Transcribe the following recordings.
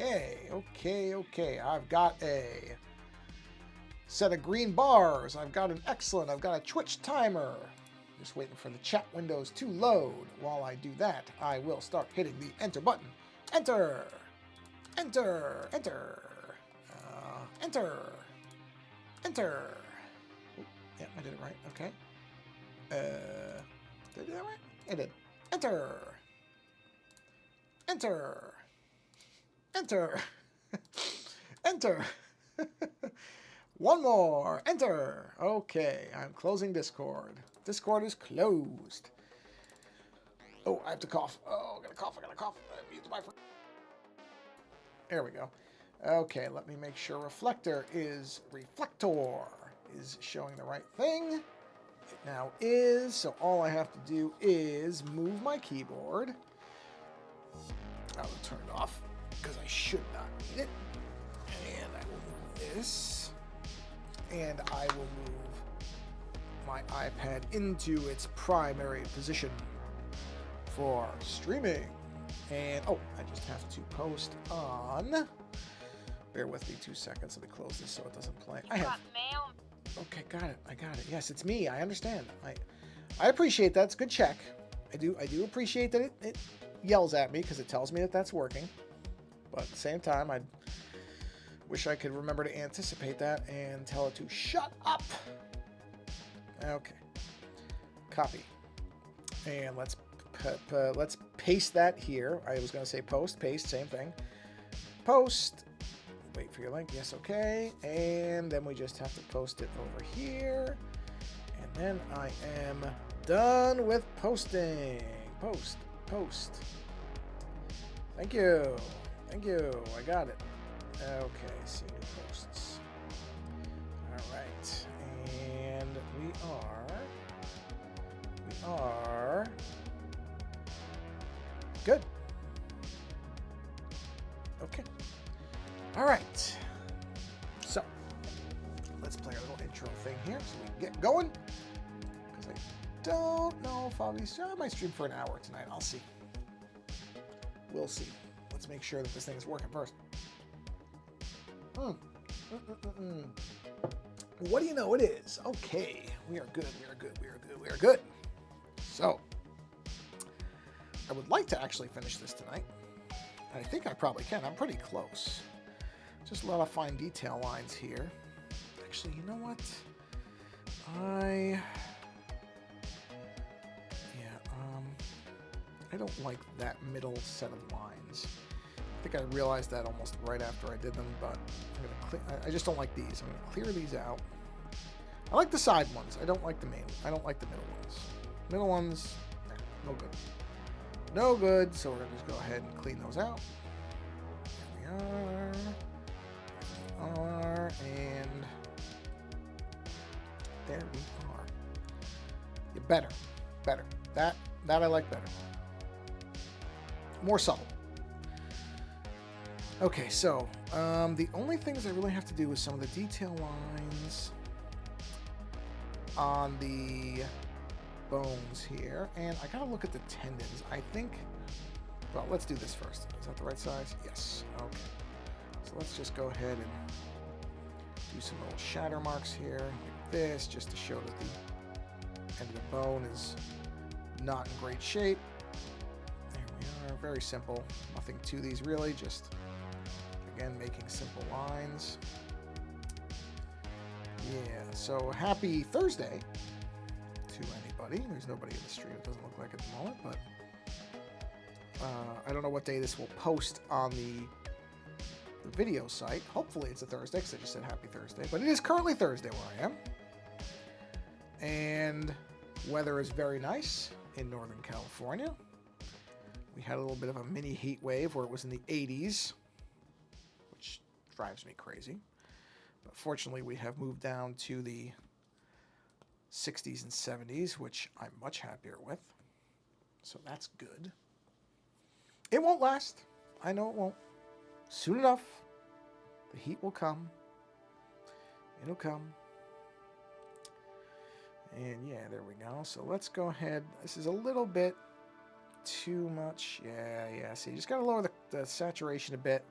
Okay. I've got a set of green bars. I've got an excellent. I've got a Twitch timer. Just waiting for the chat windows to load. While I do that, I will start hitting the enter button. Enter. Enter. Enter. Enter. Enter. Oh, yeah, I did it right. Okay. Did I do that right? I did. Enter. Enter. Enter. Enter. One more. Enter. Okay, I'm closing Discord. Discord is closed. Oh, I have to cough. Oh, I gotta cough. Mute my. There we go. Okay, let me make sure reflector is showing the right thing. It now is. So all I have to do is move my keyboard. I will turn it off because I should not need it. And I will move this. And I will move my iPad into its primary position for streaming. And, oh, I just have to post on. Bear with me 2 seconds. Let me close this so it doesn't play. I have mail. Okay, got it. I got it. Yes, it's me. I understand. I appreciate that. It's a good check. I do appreciate that it yells at me because it tells me that that's working. But at the same time, I wish I could remember to anticipate that and tell it to shut up. Okay. Copy. And let's paste that here. I was going to say post, paste, same thing. Post. Wait for your link. Yes, okay. And then we just have to post it over here. And then I am done with posting. Post. Thank you. I got it. Okay, see new posts. All right. And we are good. Okay. All right. So let's play our little intro thing here so we can get going. Because I don't know if I might stream for an hour tonight. I'll see. We'll see. Let's make sure that this thing is working first. What do you know it is? Okay. We are good. So I would like to actually finish this tonight. I think I probably can. I'm pretty close. Just a lot of fine detail lines here. Actually, you know what? I don't like that middle set of lines. I think I realized that almost right after I did them, but I'm gonna I just don't like these. I'm gonna clear these out. I like the side ones. I don't like the main. I don't like the middle ones. Middle ones, no good. No good. So we're gonna just go ahead and clean those out. There we are, and there we are. Yeah, better. That I like better. More subtle. Okay, so the only things I really have to do is some of the detail lines on the bones here, and I gotta look at the tendons. I think, well, let's do this first. Is that the right size? Yes. Okay. So let's just go ahead and do some little shatter marks here, like this, just to show that the end of the bone is not in great shape. There we are. Very simple. Nothing to these really, just again making simple lines. Yeah, so happy Thursday to anybody. There's nobody in the stream, it doesn't look like at the moment, but I don't know what day this will post on the video site. Hopefully it's a Thursday, because I just said happy Thursday, but it is currently Thursday where I am. And weather is very nice in Northern California. We had a little bit of a mini heat wave where it was in the 80s, which drives me crazy. But fortunately, we have moved down to the 60s and 70s, which I'm much happier with. So that's good. It won't last. I know it won't. Soon enough, the heat will come. It'll come. And yeah, there we go. So let's go ahead. This is a little bit too much. Yeah. See, you just got to lower the saturation a bit.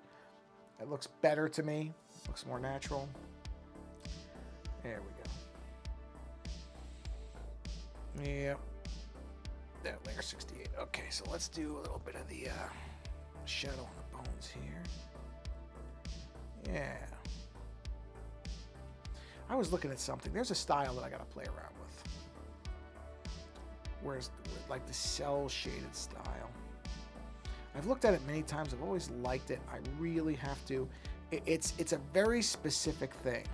It looks better to me. It looks more natural. There we go. Yep. That layer 68. Okay, so let's do a little bit of the shadow on the bones here. Yeah. I was looking at something. There's a style that I got to play around with. Whereas, like the cell shaded style. I've looked at it many times. I've always liked it. I really have to. It's a very specific thing.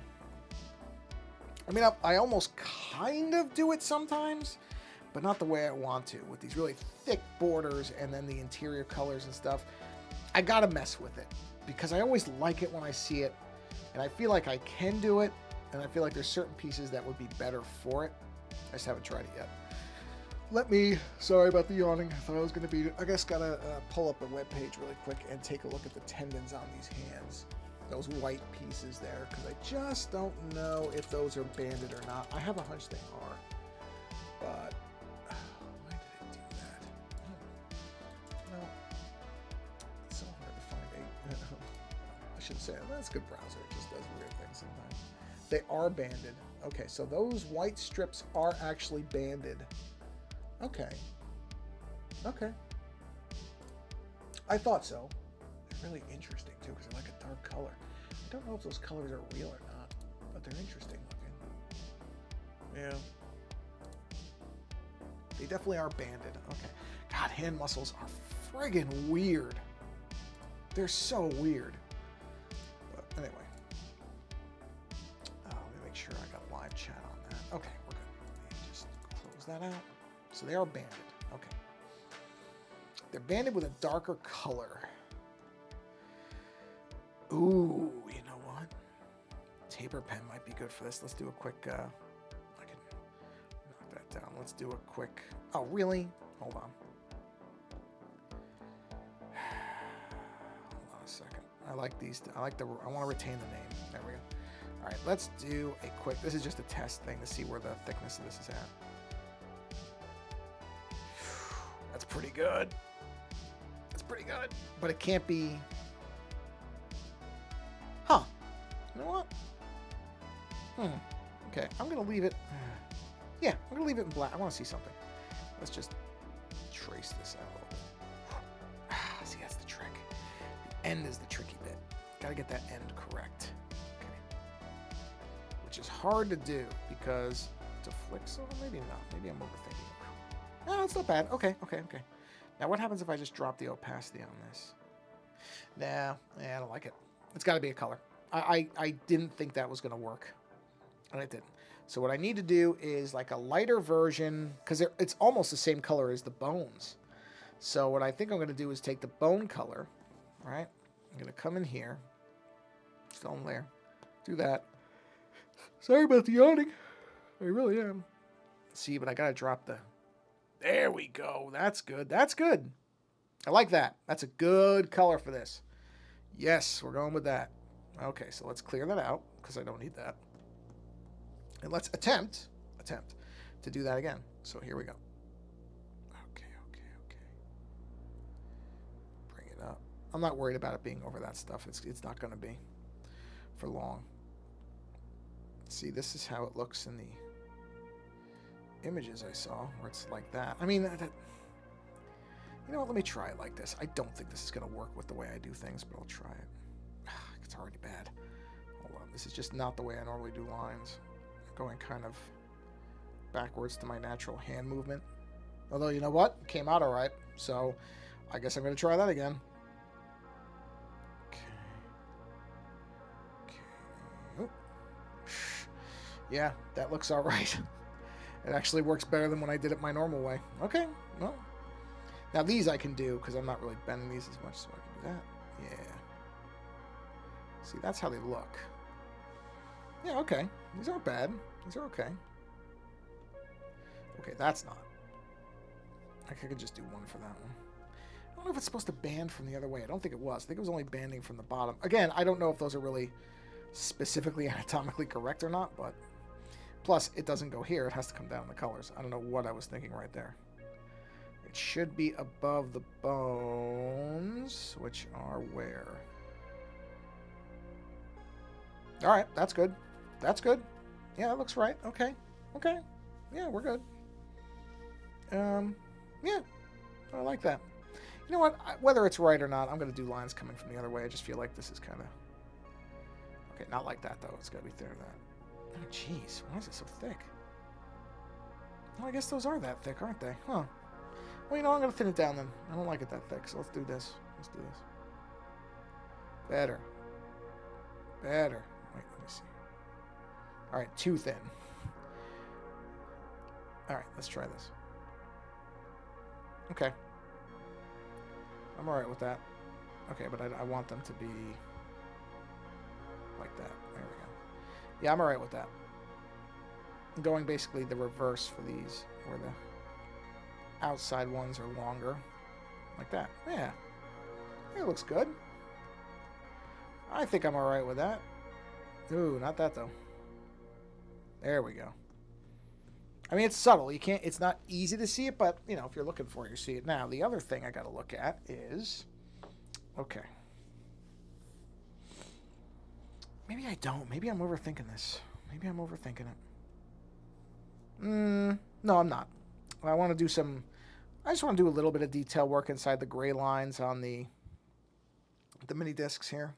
I mean, I almost kind of do it sometimes, but not the way I want to, with these really thick borders and then the interior colors and stuff. I gotta mess with it because I always like it when I see it, and I feel like I can do it, and I feel like there's certain pieces that would be better for it. I just haven't tried it yet. Sorry about the yawning. I thought I was gonna beat it. I guess gotta pull up a web page really quick and take a look at the tendons on these hands. Those white pieces there, because I just don't know if those are banded or not. I have a hunch they are, but why did it do that? No, it's so hard to find I shouldn't say it. That's a good browser. It just does weird things sometimes. They are banded. Okay, so those white strips are actually banded. Okay. Okay. I thought so. They're really interesting too, because I like a dark color. I don't know if those colors are real or not, but they're interesting looking. Yeah. They definitely are banded. Okay. God, hand muscles are friggin' weird. They're so weird. But anyway. Let me make sure I got a live chat on that. Okay, we're good. Let me just close that out. So they are banded. Okay. They're banded with a darker color. Ooh, you know what? Taper pen might be good for this. Let's do a quick, I can knock that down. Let's do a quick, oh, really? Hold on. Hold on a second. I like these, I want to retain the name. There we go. All right, let's do a quick, this is just a test thing to see where the thickness of this is at. That's pretty good. That's pretty good. But it can't be... Huh. You know what? Okay, I'm going to leave it... Yeah, I'm going to leave it in black. I want to see something. Let's just trace this out a little bit. See, that's the trick. The end is the tricky bit. Got to get that end correct. Okay. Which is hard to do because... To flick so maybe not. Maybe I'm overthinking. No, it's not bad. Okay. Now, what happens if I just drop the opacity on this? Nah, I don't like it. It's got to be a color. I didn't think that was going to work, and it didn't. So what I need to do is like a lighter version, because it's almost the same color as the bones. So what I think I'm going to do is take the bone color, right? I'm going to come in here, still in layer, do that. Sorry about the yawning. I really am. See, but I got to drop the... There we go. That's good. That's good. I like that. That's a good color for this. Yes, we're going with that. Okay, so let's clear that out because I don't need that. And let's attempt to do that again. So here we go. Okay. Bring it up. I'm not worried about it being over that stuff. It's not going to be for long. See, this is how it looks in the images I saw, where it's like that. I mean, you know what? Let me try it like this. I don't think this is going to work with the way I do things, but I'll try it. It's already bad. Hold on. This is just not the way I normally do lines. I'm going kind of backwards to my natural hand movement. Although, you know what? It came out all right. So I guess I'm going to try that again. Okay. Yeah, that looks all right. It actually works better than when I did it my normal way. Okay, well. Now these I can do, because I'm not really bending these as much, so I can do that. Yeah. See, that's how they look. Yeah, okay. These aren't bad. These are okay. Okay, that's not. I could just do one for that one. I don't know if it's supposed to band from the other way. I don't think it was. I think it was only banding from the bottom. Again, I don't know if those are really specifically anatomically correct or not, but... Plus, it doesn't go here. It has to come down in the colors. I don't know what I was thinking right there. It should be above the bones, which are where? All right, that's good. That's good. Yeah, that looks right. Okay. Okay. Yeah, we're good. Yeah, I like that. You know what? Whether it's right or not, I'm going to do lines coming from the other way. I just feel like this is kind of... Okay, not like that, though. It's got to be thinner than that. Oh, jeez. Why is it so thick? Well, I guess those are that thick, aren't they? Huh. Well, you know, I'm going to thin it down then. I don't like it that thick, so let's do this. Let's do this. Better. Better. Wait, let me see. All right, too thin. All right, let's try this. Okay. I'm all right with that. Okay, but I want them to be like that. There we go. Yeah, I'm all right with that. I'm going basically the reverse for these, where the outside ones are longer. Like that. Yeah. It looks good. I think I'm all right with that. Ooh, not that, though. There we go. I mean, it's subtle. You can't. It's not easy to see it, but, you know, if you're looking for it, you see it. Now, the other thing I got to look at is... Okay. Maybe I don't. Maybe I'm overthinking this. Maybe I'm overthinking it. No, I'm not. I want to do some... I just want to do a little bit of detail work inside the gray lines on the mini discs here.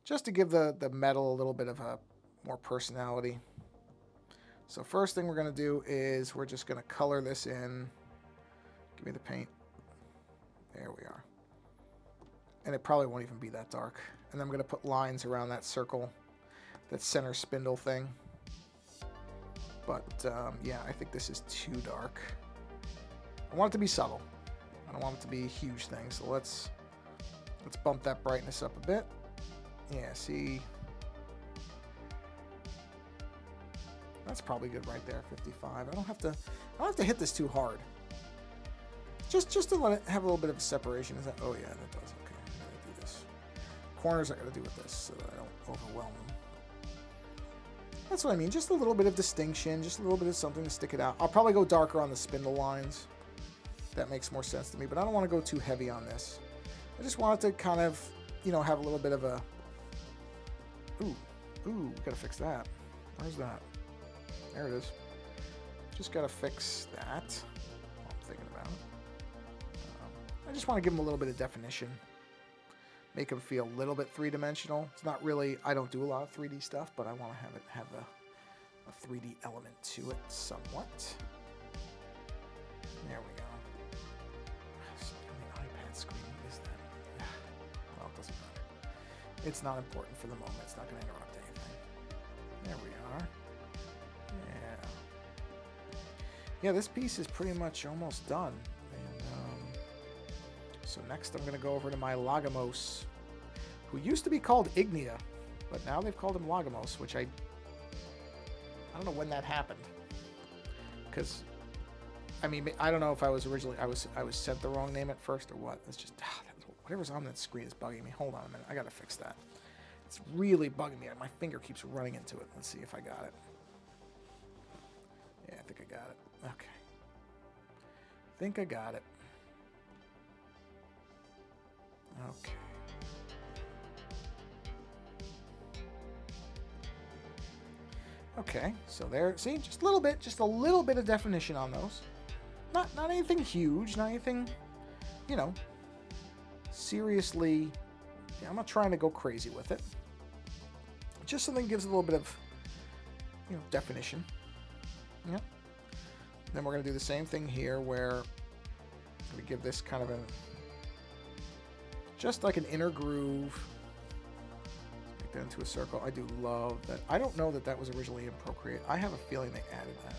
Just to give the metal a little bit of a more personality. So first thing we're going to do is we're just going to color this in. Give me the paint. There we are. And it probably won't even be that dark. And then I'm going to put lines around that circle, that center spindle thing. But yeah, I think this is too dark. I want it to be subtle. I don't want it to be a huge thing. So let's bump that brightness up a bit. Yeah, see... That's probably good right there, 55. I don't have to hit this too hard. Just to let it have a little bit of a separation. Is that? Oh yeah, that does. Okay, I'm gonna do this. Corners I gotta do with this so that I don't overwhelm them. That's what I mean. Just a little bit of distinction, just a little bit of something to stick it out. I'll probably go darker on the spindle lines. That makes more sense to me, but I don't want to go too heavy on this. I just want it to kind of, you know, have a little bit of a. Ooh, we gotta fix that. Where's that? There it is. Just got to fix that. I'm thinking about it. I just want to give them a little bit of definition. Make them feel a little bit three-dimensional. It's not really... I don't do a lot of 3D stuff, but I want to have it have a 3D element to it somewhat. There we go. On the iPad screen, what is that? Well, it doesn't matter. It's not important for the moment. It's not going to interrupt anything. There we are. Yeah, this piece is pretty much almost done. And, so next I'm going to go over to my Lagomos, who used to be called Ignia, but now they've called him Lagomos, which I don't know when that happened. Because, I mean, I don't know if I was originally, I was sent the wrong name at first or what. It's just, whatever's on that screen is bugging me. Hold on a minute. I got to fix that. It's really bugging me. My finger keeps running into it. Let's see if I got it. Yeah, I think I got it. Okay. Think I got it. Okay. Okay, so there, see, just a little bit of definition on those. Not anything huge, not anything, you know, seriously, yeah, I'm not trying to go crazy with it. Just something that gives a little bit of, you know, definition. Yeah. Then we're going to do the same thing here where we give this kind of a, just like an inner groove. Let's make that into a circle. I do love that. I don't know that that was originally in Procreate. I have a feeling they added that,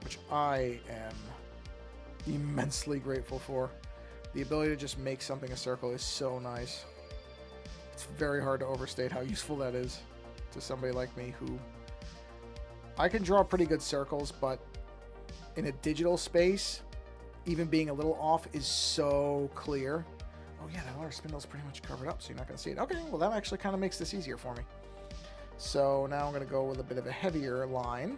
which I am immensely grateful for. The ability to just make something a circle is so nice. It's very hard to overstate how useful that is to somebody like me who... I can draw pretty good circles, but in a digital space, even being a little off is so clear. Oh yeah, that other spindle's pretty much covered up, so you're not going to see it. Okay, well that actually kind of makes this easier for me. So now I'm going to go with a bit of a heavier line.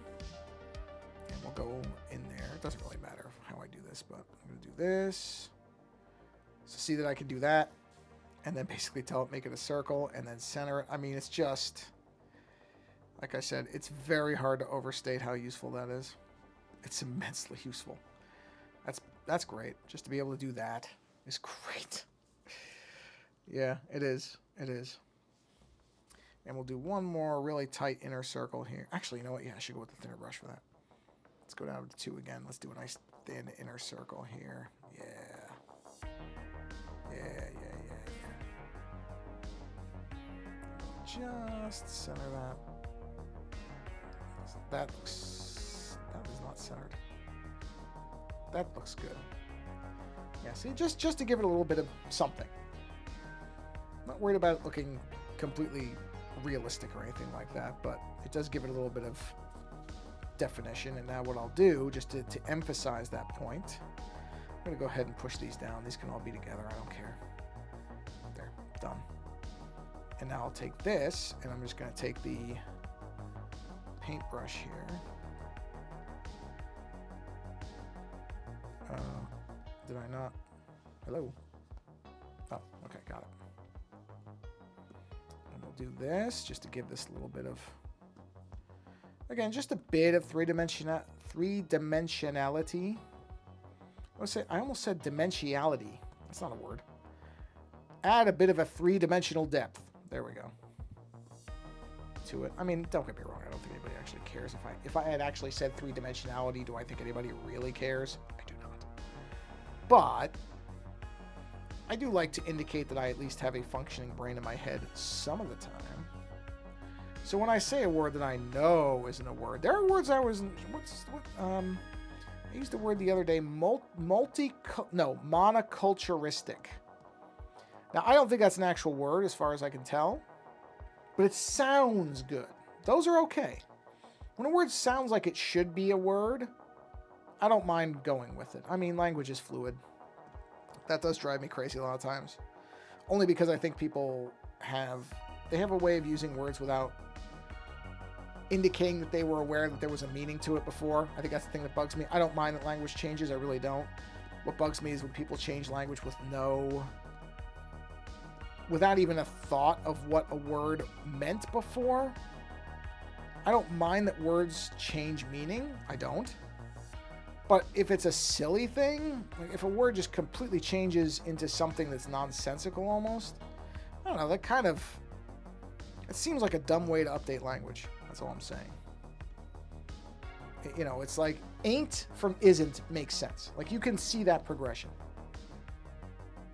And we'll go in there. It doesn't really matter how I do this, but I'm going to do this. So see that I can do that. and then basically tell it make it a circle and then center it. I mean, it's just, like I said, it's very hard to overstate how useful that is. It's immensely useful. That's great. Just to be able to do that is great. Yeah, it is. It is. And we'll do one more really tight inner circle here. Actually, you know what? Yeah, I should go with the thinner brush for that. Let's go down to 2 again. Let's do a nice thin inner circle here. Yeah. Just center that. That is not centered. That looks good. Yeah, see, just to give it a little bit of something. I'm not worried about it looking completely realistic or anything like that, but it does give it a little bit of definition. And now what I'll do, just to emphasize that point, I'm going to go ahead and push these down. These can all be together. I don't care. There, done. And now I'll take this, and I'm just going to take the paintbrush here. Did I not? Hello? Oh, okay, got it. And we'll do this just to give this a little bit of, again, just a bit of three-dimensionality. I almost said dimensionality. That's not a word. Add a bit of a three-dimensional depth. There we go. To it. I mean, don't get me wrong. I don't think anybody actually cares. If I had actually said three-dimensionality, do I think anybody really cares? I do not. But I do like to indicate that I at least have a functioning brain in my head some of the time. So when I say a word that I know isn't a word, there are words I used the word the other day, monoculturistic. Now, I don't think that's an actual word as far as I can tell, but it sounds good. Those are okay. When a word sounds like it should be a word, I don't mind going with it. I mean, language is fluid. That does drive me crazy a lot of times. Only because I think people have a way of using words without indicating that they were aware that there was a meaning to it before. I think that's the thing that bugs me. I don't mind that language changes. I really don't. What bugs me is when people change language without even a thought of what a word meant before. I don't mind that words change meaning. I don't. But if it's a silly thing, like if a word just completely changes into something that's nonsensical almost, I don't know, that kind of, it seems like a dumb way to update language. That's all I'm saying. You know, it's like ain't from isn't makes sense. Like you can see that progression.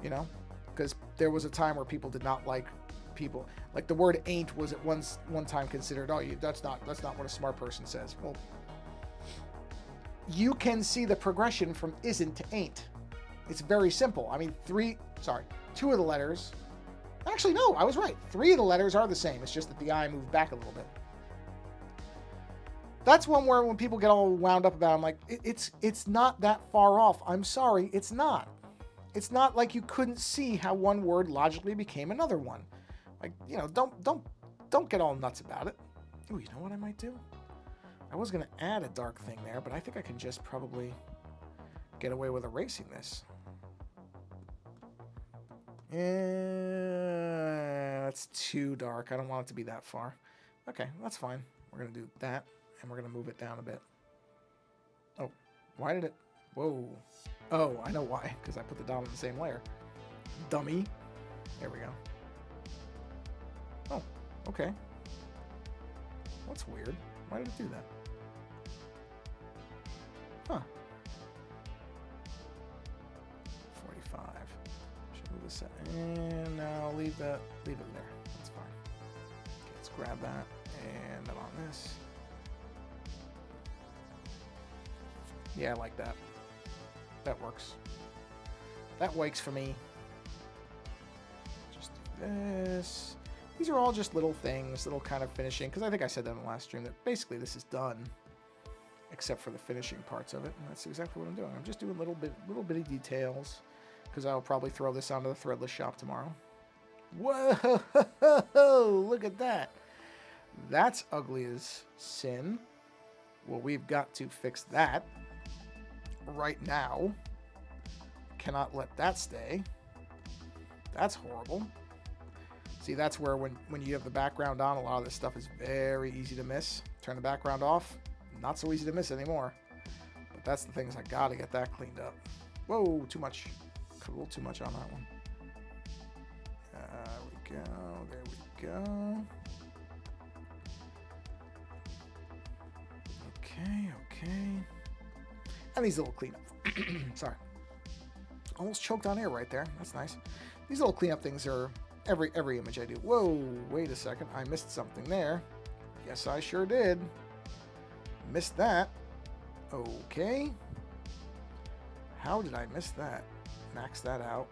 You know? Because there was a time where people did not like people. Like the word ain't was at one time considered, that's not what a smart person says. Well, you can see the progression from isn't to ain't. It's very simple. I mean, 2 of the letters. Actually, no, I was right. 3 of the letters are the same. It's just that the I moved back a little bit. That's one where when people get all wound up about it, I'm like, it's not that far off. I'm sorry, it's not. It's not like you couldn't see how one word logically became another one. Like, you know, don't get all nuts about it. Ooh, you know what I might do? I was going to add a dark thing there, but I think I can just probably get away with erasing this. That's too dark. I don't want it to be that far. Okay, that's fine. We're going to do that, and we're going to move it down a bit. Oh, why did it... Whoa. Oh, I know why. Because I put the dot on the same layer. Dummy. There we go. Oh, okay. That's weird. Why did it do that? Huh. 45. Should move this, and now leave it there. That's fine. Okay, let's grab that, and I'm on this. Yeah, I like that. That works. That works for me. Just do this. These are all just little things, little kind of finishing, because I think I said that in the last stream, that basically this is done, except for the finishing parts of it, and that's exactly what I'm doing. I'm just doing little bitty details, because I'll probably throw this onto the threadless shop tomorrow. Whoa! Look at that. That's ugly as sin. Well, we've got to fix that right now. Cannot let that stay. That's horrible. See, that's where when you have the background on, a lot of this stuff is very easy to miss. Turn the background off, not so easy to miss anymore. But that's the things I gotta get that cleaned up. Whoa, too much. A little too much on that one. There we go. There we go. Okay, okay. And these little cleanup. Sorry. Almost choked on air right there. That's nice. These little cleanup things are every image I do. Whoa, wait a second. I missed something there. Yes, I sure did. Missed that. Okay. How did I miss that? Max that out.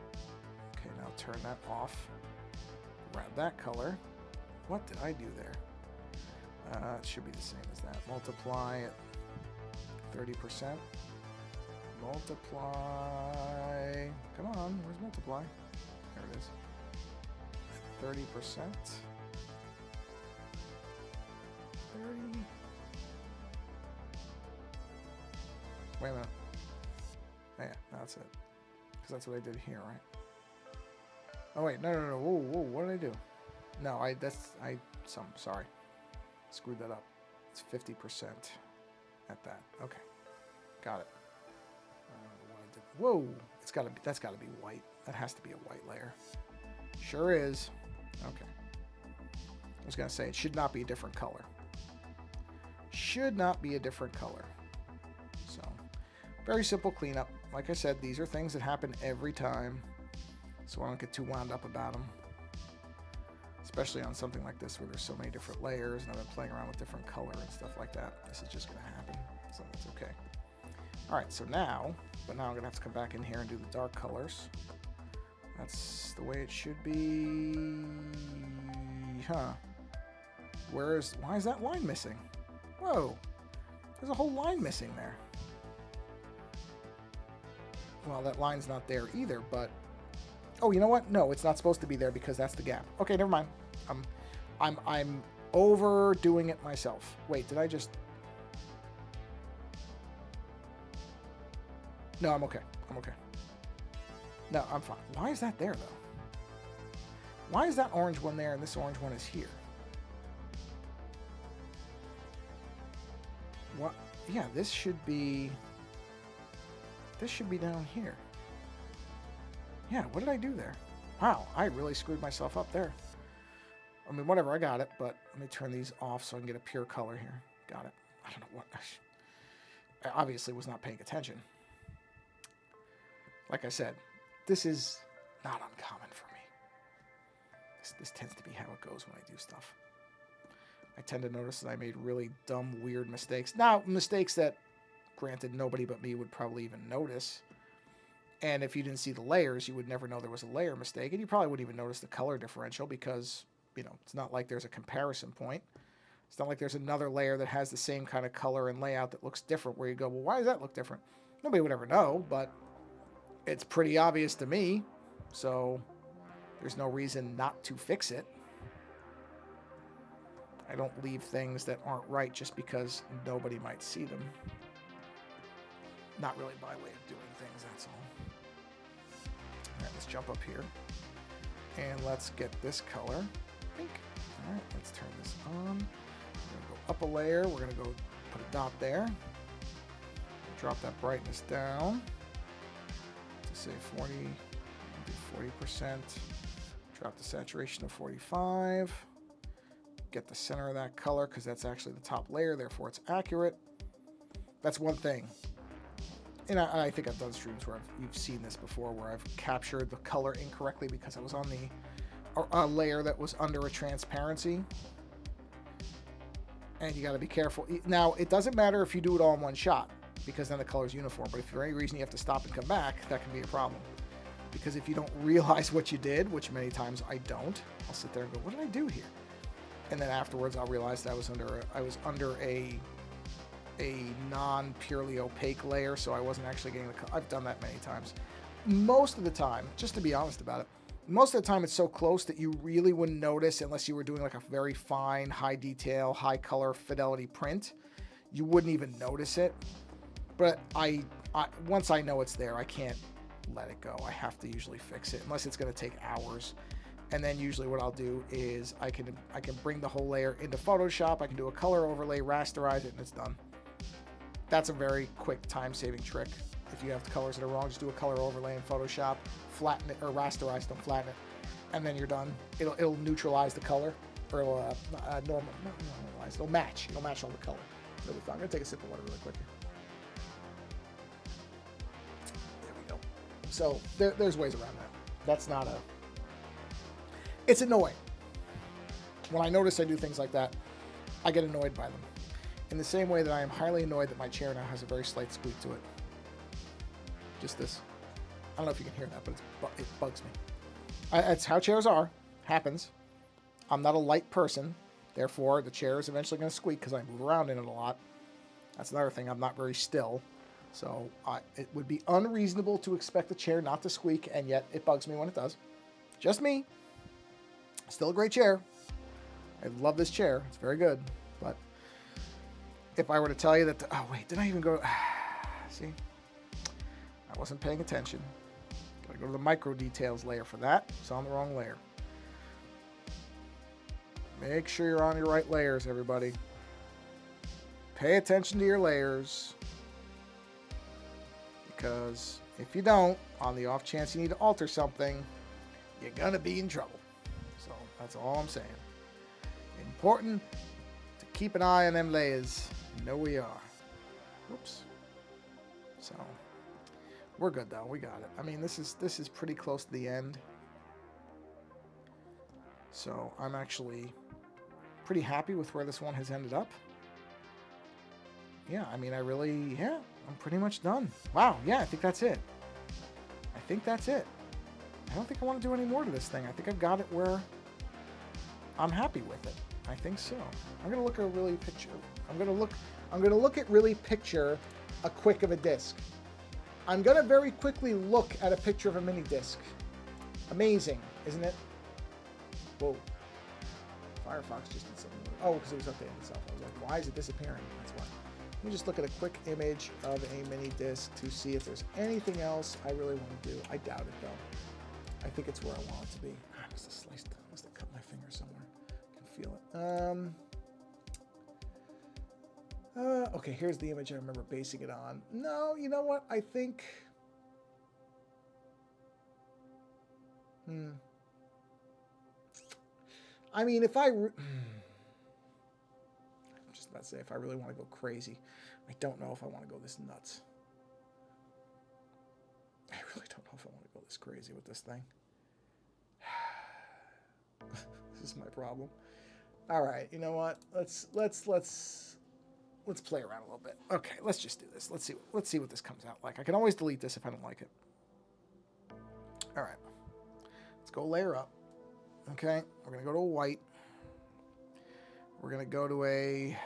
Okay, now turn that off. Grab that color. What did I do there? It should be the same as that. Multiply at 30%. Multiply. Come on, where's multiply? There it is. 30%. 30. Wait a minute. Yeah, that's it. Because that's what I did here, right? Oh wait, no. Whoa, what did I do? No, sorry. Screwed that up. It's 50% at that. Okay, got it. Whoa, that's gotta be white. That has to be a white layer. Sure is. Okay. I was gonna say it should not be a different color. Should not be a different color. So, very simple cleanup. Like I said, these are things that happen every time, so I don't get too wound up about them. Especially on something like this where there's so many different layers and I've been playing around with different color and stuff like that. This is just going to happen, so that's okay. Alright, so now I'm going to have to come back in here and do the dark colors. That's the way it should be. Huh. Why is that line missing? Whoa. There's a whole line missing there. Well, that line's not there either, but... Oh, you know what? No, it's not supposed to be there because that's the gap. Okay, never mind. I'm overdoing it myself. Wait, did I just... No, I'm okay. I'm okay. No, I'm fine. Why is that there, though? Why is that orange one there and this orange one is here? What? Yeah, this should be down here. Yeah, what did I do there? Wow, I really screwed myself up there. I mean, whatever, I got it, but let me turn these off so I can get a pure color here. Got it. I don't know what... I obviously was not paying attention. Like I said, this is not uncommon for me. This tends to be how it goes when I do stuff. I tend to notice that I made really dumb, weird mistakes. Now, mistakes that, granted, nobody but me would probably even notice. And if you didn't see the layers, you would never know there was a layer mistake. And you probably wouldn't even notice the color differential because, you know, it's not like there's a comparison point. It's not like there's another layer that has the same kind of color and layout that looks different where you go, well, why does that look different? Nobody would ever know, but it's pretty obvious to me. So there's no reason not to fix it. I don't leave things that aren't right just because nobody might see them. Not really my way of doing things, that's all. All right, let's jump up here. And let's get this color. Pink. All right, let's turn this on. We're going to go up a layer. We're going to go put a dot there. Drop that brightness down to say 40, 40%. Drop the saturation to 45. Get the center of that color because that's actually the top layer, therefore it's accurate. That's one thing. And I think I've done streams where you've seen this before, where I've captured the color incorrectly because I was on a layer that was under a transparency. And you got to be careful. Now, it doesn't matter if you do it all in one shot, because then the color's uniform. But if for any reason you have to stop and come back, that can be a problem. Because if you don't realize what you did, which many times I don't, I'll sit there and go, what did I do here? And then afterwards, I'll realize that I was under a non-purely opaque layer, so I wasn't actually getting the color. I've done that many times. Most of the time, just to be honest about it, most of the time it's so close that you really wouldn't notice unless you were doing like a very fine, high detail, high color fidelity print. You wouldn't even notice it. But I once I know it's there, I can't let it go. I have to usually fix it, unless it's going to take hours. And then usually what I'll do is I can bring the whole layer into Photoshop. I can do a color overlay, rasterize it, and it's done. That's a very quick time-saving trick. If you have the colors that are wrong, just do a color overlay in Photoshop, flatten it, or rasterize, don't flatten it, and then you're done. It'll neutralize the color, or it'll not normalize. It'll match. It'll match all the color. It'll be fun. I'm gonna take a sip of water really quick here. There we go. So there's ways around that. That's not a. It's annoying. When I notice I do things like that, I get annoyed by them. In the same way that I am highly annoyed that my chair now has a very slight squeak to it. Just this. I don't know if you can hear that, but it bugs me. That's how chairs are. Happens. I'm not a light person. Therefore, the chair is eventually going to squeak because I move around in it a lot. That's another thing. I'm not very still. So it would be unreasonable to expect the chair not to squeak, and yet it bugs me when it does. Just me. Still a great chair. I love this chair. It's very good. But if I were to tell you that... oh, wait. Did I even go... see? I wasn't paying attention. Gotta go to the micro details layer for that. It's on the wrong layer. Make sure you're on your right layers, everybody. Pay attention to your layers. Because if you don't, on the off chance you need to alter something, you're gonna be in trouble. So that's all I'm saying. Important to keep an eye on them layers. You know we are. Oops. So we're good though. We got it. I mean, this is pretty close to the end. So I'm actually pretty happy with where this one has ended up. Yeah, I mean, I'm pretty much done. Wow, yeah, I think that's it. I think that's it. I don't think I want to do any more to this thing. I think I've got it where I'm happy with it. I think so. I'm gonna look at really picture. I'm gonna look at really picture a quick of a disc. I'm gonna very quickly look at a picture of a mini disc. Amazing, isn't it? Whoa. Firefox just did something. Oh, because it was updating itself. I was like, why is it disappearing? That's why. Let me just look at a quick image of a mini disc to see if there's anything else I really want to do. I doubt it though. I think it's where I want it to be. I must have cut my finger somewhere. I can feel it. Okay, here's the image I remember basing it on. No, you know what? I think. I mean, if I'm just about to say, if I really want to go crazy, I don't know if I want to go this nuts. I really don't know if I want to go this crazy with this thing. This is my problem. All right, you know what? Let's play around a little bit. Okay, let's just do this. Let's see what this comes out like. I can always delete this if I don't like it. All right, let's go layer up. Okay, we're gonna go to a white. We're gonna go to a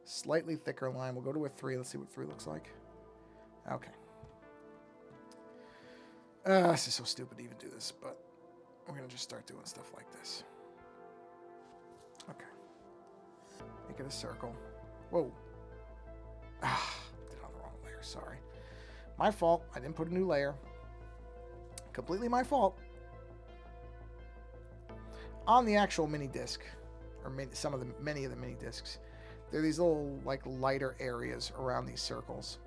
slightly thicker line. We'll go to a 3. Let's see what 3 looks like. Okay. This is so stupid to even do this, but we're gonna just start doing stuff like this. Okay. Make it a circle. Whoa. Did it on the wrong layer. Sorry. My fault. I didn't put a new layer. Completely my fault. On the actual mini disc, or many of the mini discs, there are these little like lighter areas around these circles,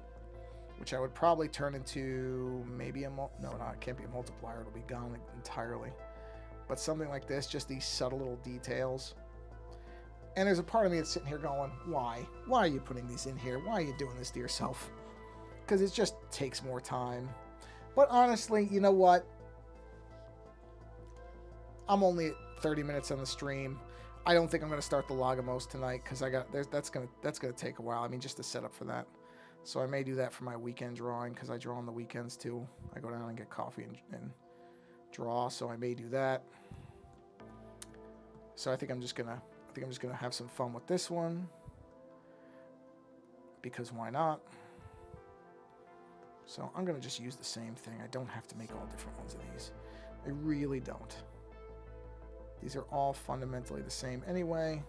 which I would probably turn into maybe no, it can't be a multiplier. It'll be gone entirely. But something like this, just these subtle little details. And there's a part of me that's sitting here going, why? Why are you putting these in here? Why are you doing this to yourself? Because it just takes more time. But honestly, you know what? I'm only at 30 minutes on the stream. I don't think I'm going to start the Lagomos tonight because that's gonna take a while. I mean, just to set up for that. So I may do that for my weekend drawing because I draw on the weekends too. I go down and get coffee and draw, so I may do that. So I think I'm just gonna have some fun with this one because why not? So I'm gonna just use the same thing. I don't have to make all different ones of these. I really don't. These are all fundamentally the same anyway.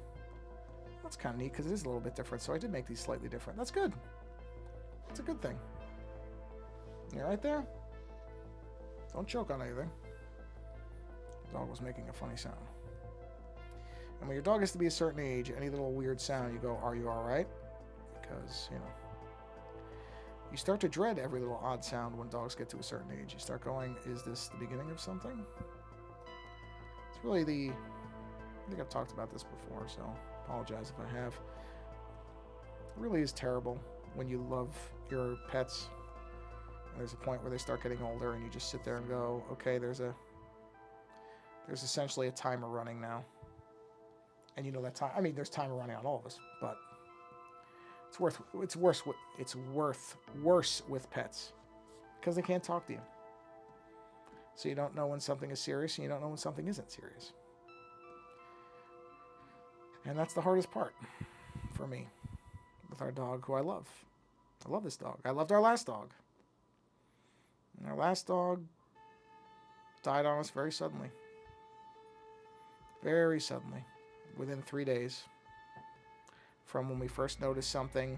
That's kind of neat because it is a little bit different. So I did make these slightly different. That's good. That's a good thing. You right there? Don't choke on anything. The dog was making a funny sound. And when your dog gets to be a certain age, any little weird sound, you go, are you all right? Because, you know, you start to dread every little odd sound when dogs get to a certain age. You start going, is this the beginning of something? It's really I think I've talked about this before, so apologize if I have. It really is terrible when you love your pets. And there's a point where they start getting older and you just sit there and go, okay, there's essentially a timer running now. And you know that time, I mean, there's timer running on all of us, but it's worse with pets because they can't talk to you. So you don't know when something is serious and you don't know when something isn't serious. And that's the hardest part for me with our dog, who I love. I love this dog. I loved our last dog. And our last dog died on us very suddenly. Very suddenly. Within 3 days. From when we first noticed something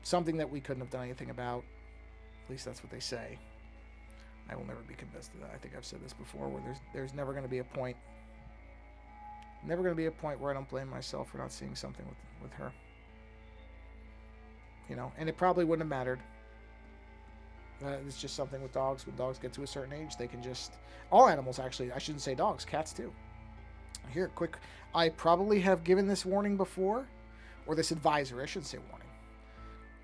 that we couldn't have done anything about. At least that's what they say. I will never be convinced of that. I think I've said this before, where there's never going to be a point. Never going to be a point where I don't blame myself for not seeing something with her. You know, and it probably wouldn't have mattered. It's just something with dogs. When dogs get to a certain age, they can just... All animals, actually. I shouldn't say dogs. Cats, too. Here, quick. I probably have given this warning before. Or this advisory. I shouldn't say warning.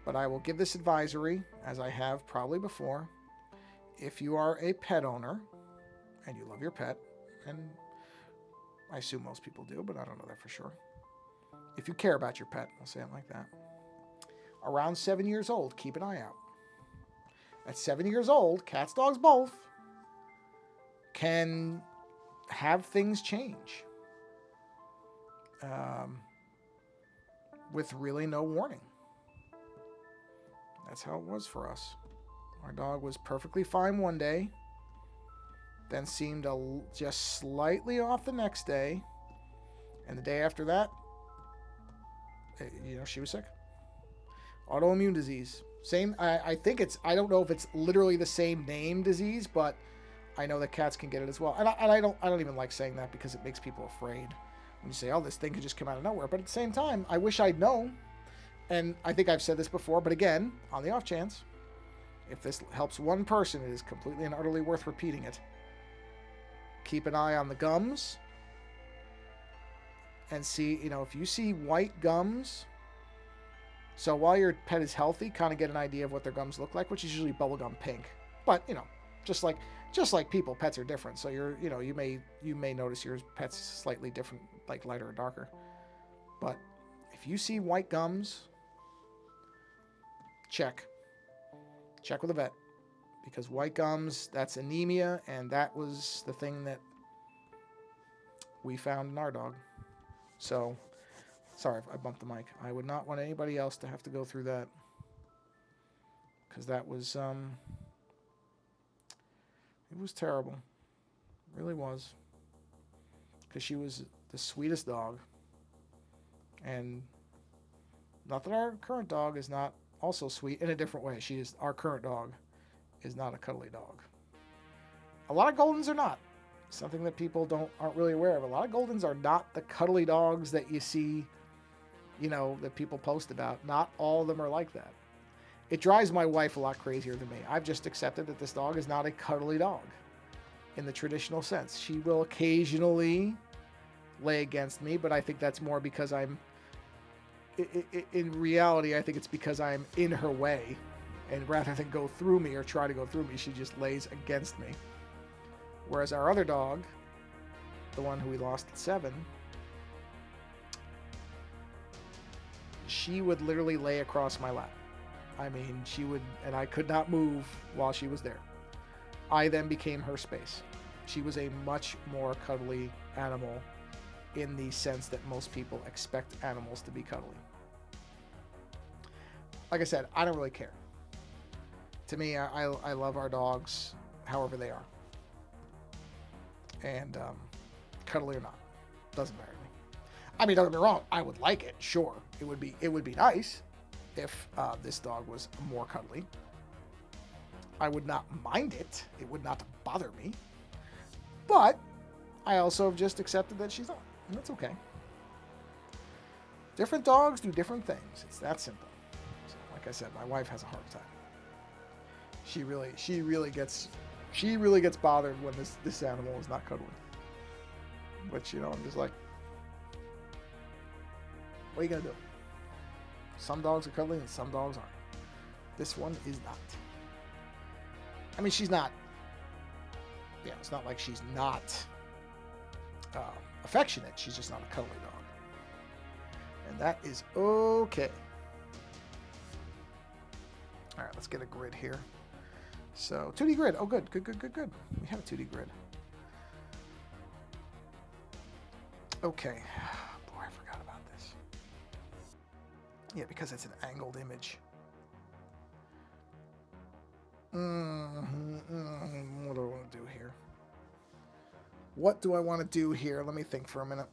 But I will give this advisory, as I have probably before. If you are a pet owner, and you love your pet, and I assume most people do, but I don't know that for sure. If you care about your pet, I'll say it like that. Around 7 years old, keep an eye out. At 7 years old, cats, dogs, both, can have things change. With really no warning. That's how it was for us. Our dog was perfectly fine one day, then seemed just slightly off the next day, and the day after that, you know, she was sick. Autoimmune disease. Same, I think it's, I don't know if it's literally the same name disease, but I know that cats can get it as well. And I don't even like saying that because it makes people afraid. When you say, oh, this thing could just come out of nowhere. But at the same time, I wish I'd known. And I think I've said this before, but again, on the off chance, if this helps one person, it is completely and utterly worth repeating it. Keep an eye on the gums. And see, you know, if you see white gums... So while your pet is healthy, kind of get an idea of what their gums look like, which is usually bubblegum pink. But, you know, just like people, pets are different. So you may notice your pet's slightly different, like lighter or darker. But if you see white gums, check with a vet, because white gums, that's anemia, and that was the thing that we found in our dog. So, sorry if I bumped the mic. I would not want anybody else to have to go through that, because that was, it was terrible. It really was. Because she was the sweetest dog. And not that our current dog is not also sweet in a different way. Our current dog is not a cuddly dog. A lot of Goldens are not. Something that people aren't really aware of. A lot of Goldens are not the cuddly dogs that you see, you know, that people post about. Not all of them are like that. It drives my wife a lot crazier than me. I've just accepted that this dog is not a cuddly dog in the traditional sense. She will occasionally lay against me, but I think that's more because in reality, I think it's because I'm in her way, and rather than go through me or try to go through me, she just lays against me. Whereas our other dog, the one who we lost at 7, she would literally lay across my lap. I mean, she would, and I could not move while she was there. I then became her space. She was a much more cuddly animal in the sense that most people expect animals to be cuddly. Like I said, I don't really care. To me, I love our dogs however they are. And cuddly or not, doesn't matter to me. I mean, don't get me wrong, I would like it, sure. It would be nice if this dog was more cuddly. I would not mind it. It would not bother me. But I also have just accepted that she's not, and that's okay. Different dogs do different things. It's that simple. So, like I said, my wife has a hard time. She really gets bothered when this animal is not cuddling. But you know, I'm just like, what are you gonna do? Some dogs are cuddling and some dogs aren't. This one is not. I mean, she's not. Yeah, it's not like she's not affectionate. She's just not a cuddly dog. And that is okay. All right, let's get a grid here. So, 2D grid. Oh, good. Good. We have a 2D grid. Okay. Boy, I forgot about this. Yeah, because it's an angled image. What do I want to do here? What do I want to do here? Let me think for a minute.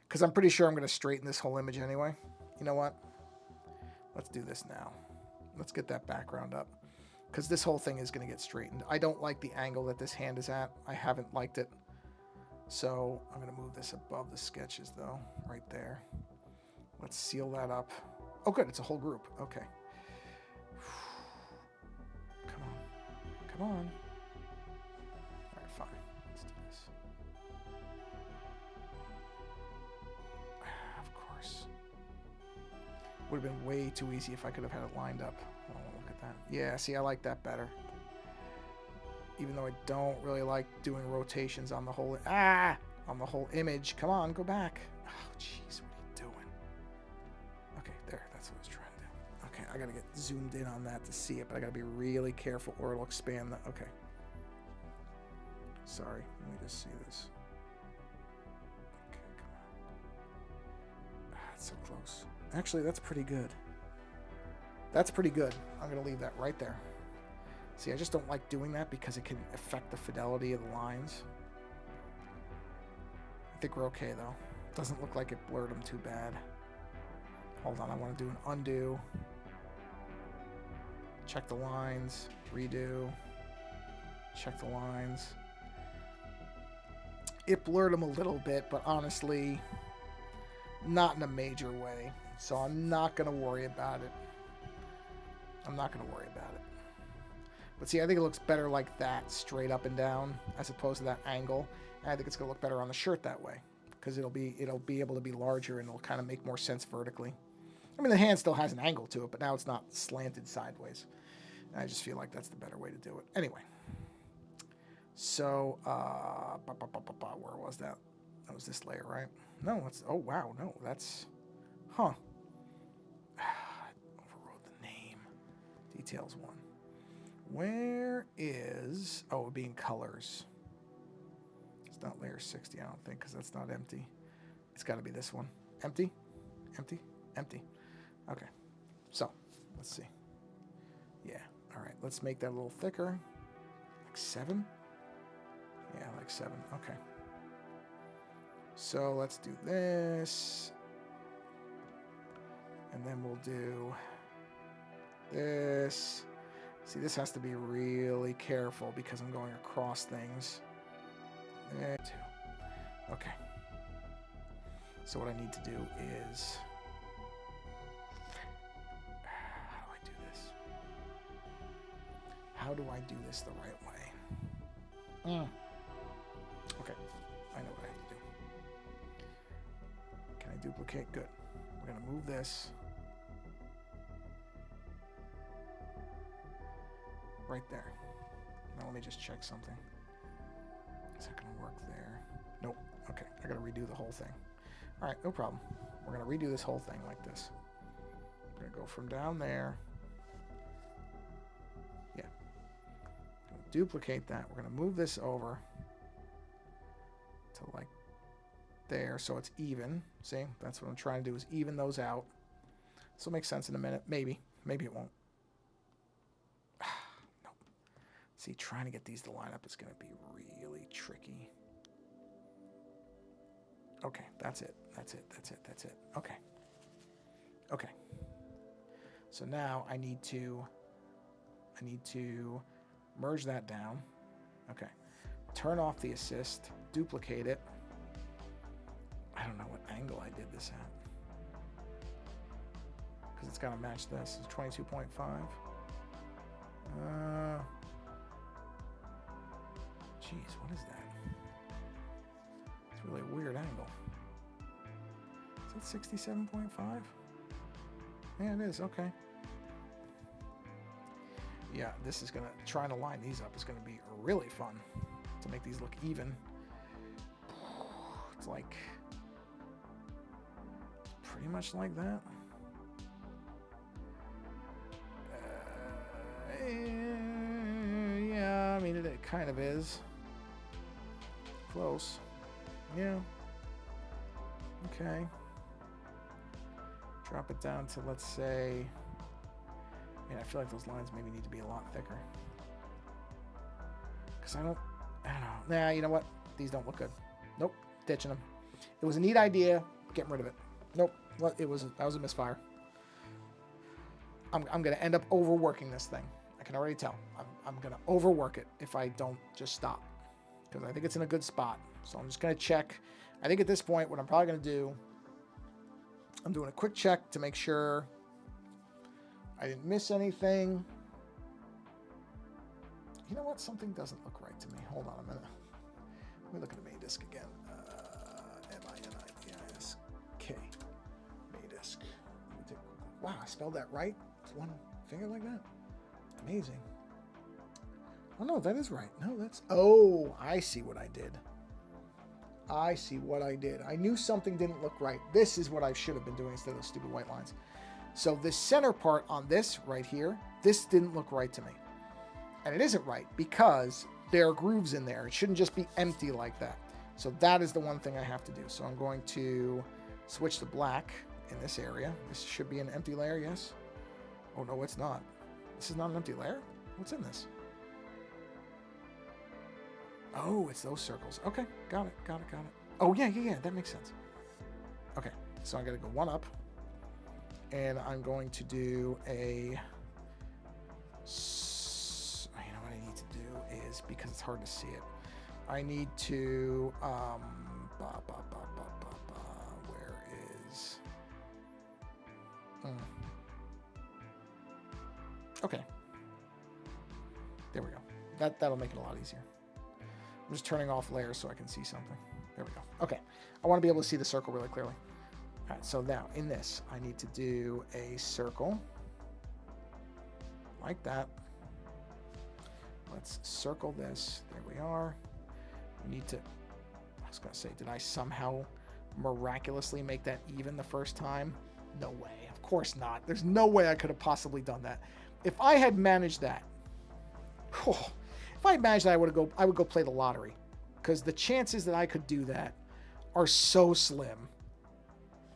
Because I'm pretty sure I'm going to straighten this whole image anyway. You know what? Let's do this now. Let's get that background up. Because this whole thing is going to get straightened. I don't like the angle that this hand is at. I haven't liked it. So I'm going to move this above the sketches, though. Right there. Let's seal that up. Oh, good. It's a whole group. Okay. Come on. Come on. All right, fine. Let's do this. Of course. Would have been way too easy if I could have had it lined up. Oh, look at that. Yeah, see, I like that better. Even though I don't really like doing rotations on the whole... on the whole image. Come on, go back. Oh, jeez, what are you doing? Okay, there. That's what I was trying to do. Okay, I got to get zoomed in on that to see it, but I got to be really careful or it'll expand the... Okay. Sorry. Let me just see this. Okay, come on. That's so close. Actually, that's pretty good. That's pretty good. I'm going to leave that right there. See, I just don't like doing that because it can affect the fidelity of the lines. I think we're okay, though. Doesn't look like it blurred them too bad. Hold on, I want to do an undo. Check the lines. Redo. Check the lines. It blurred them a little bit, but honestly, not in a major way. So I'm not going to worry about it. I'm not going to worry about it. But see, I think it looks better like that, straight up and down, as opposed to that angle. And I think it's going to look better on the shirt that way, because it'll be able to be larger and it'll kind of make more sense vertically. I mean, the hand still has an angle to it, but now it's not slanted sideways. And I just feel like that's the better way to do it. Anyway. So, where was that? That was this layer, right? No, it's, oh, wow, no, that's, huh. Overrode the name. Details 1. Where is... Oh, it would be in colors. It's not layer 60, I don't think, because that's not empty. It's got to be this one. Empty? Empty? Empty. Okay. So, let's see. Yeah. All right. Let's make that a little thicker. Like 7? Yeah, like 7. Okay. So, let's do this. And then we'll do this. See, this has to be really careful because I'm going across things. There, 2. Okay. So what I need to do is... How do I do this? How do I do this the right way? Okay. I know what I have to do. Can I duplicate? Good. We're going to move this. Right there. Now let me just check something. Is that going to work there? Nope. Okay. I got to redo the whole thing. All right. No problem. We're going to redo this whole thing like this. We're going to go from down there. Yeah. Duplicate that. We're going to move this over to like there so it's even. See? That's what I'm trying to do is even those out. This will make sense in a minute. Maybe. Maybe it won't. See, trying to get these to line up is going to be really tricky. Okay, that's it. That's it. That's it. That's it. Okay. Okay. So now I need to merge that down. Okay. turn off the assist, duplicate it. I don't know what angle I did this at. Because it's got to match this. It's 22.5. Jeez, what is that? It's really a weird angle. Is that 67.5? Yeah, it is. Okay. Yeah, this is gonna, trying to line these up is gonna be really fun to make these look even. It's like pretty much like that. Yeah, I mean it kind of is close. Yeah. Okay. Drop it down to, let's say, I feel like those lines maybe need to be a lot thicker. Because I don't know. Nah, you know what? These don't look good. Nope. Ditching them. It was a neat idea. Getting rid of it. Nope. Well, that was a misfire. I'm going to end up overworking this thing. I can already tell. I'm going to overwork it if I don't just stop. Because I think it's in a good spot. So I'm just going to check. I think at this point, what I'm probably going to do, I'm doing a quick check to make sure I didn't miss anything. You know what? Something doesn't look right to me. Hold on a minute. Let me look at the main disk again. M-I-N-I-D-I-S-K. Main disk. Wow, I spelled that right? With one finger like that? Amazing. Oh, no, that is right. No, that's... Oh, I see what I did. I see what I did. I knew something didn't look right. This is what I should have been doing instead of those stupid white lines. So the center part on this right here, this didn't look right to me. And it isn't right because there are grooves in there. It shouldn't just be empty like that. So that is the one thing I have to do. So I'm going to switch to black in this area. This should be an empty layer, yes? Oh, no, it's not. This is not an empty layer? What's in this? Oh, it's those circles. Okay, got it. Oh, yeah, that makes sense. Okay, so I got to go one up. And I'm going to do a... You know what I need to do is, because it's hard to see it, I need to... where is... Okay. There we go. That'll make it a lot easier. I'm just turning off layers so I can see something. There we go. Okay. I want to be able to see the circle really clearly. All right, so now in this, I need to do a circle like that. Let's circle this. There we are. We need to, I was going to say, did I somehow miraculously make that even the first time? No way. Of course not. There's no way I could have possibly done that. If I had managed that, if I managed that, I would go play the lottery, because the chances that I could do that are so slim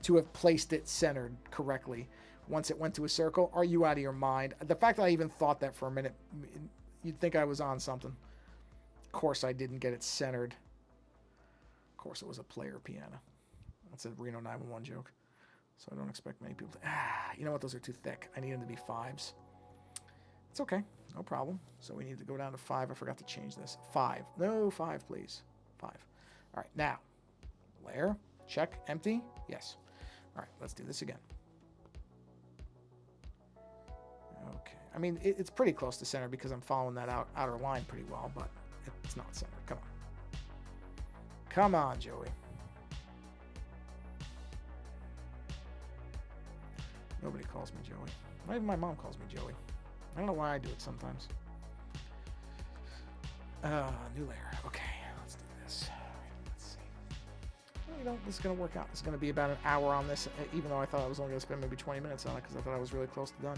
to have placed it centered correctly once it went to a circle. Are you out of your mind? The fact that I even thought that for a minute, you'd think I was on something. Of course I didn't get it centered. Of course it was a player piano. That's a Reno 911 joke. So I don't expect many people to... you know what? Those are too thick. I need them to be 5s. It's okay. No problem. So we need to go down to 5. I forgot to change this. 5. No, 5, please. 5. All right, now. Layer. Check. Empty. Yes. All right, let's do this again. Okay. I mean, it's pretty close to center because I'm following that outer line pretty well, but it's not center. Come on. Come on, Joey. Nobody calls me Joey. Not even my mom calls me Joey. I don't know why I do it sometimes. New layer. Okay, let's do this. Let's see. Well, you know, this is going to work out. It's going to be about an hour on this, even though I thought I was only going to spend maybe 20 minutes on it because I thought I was really close to done.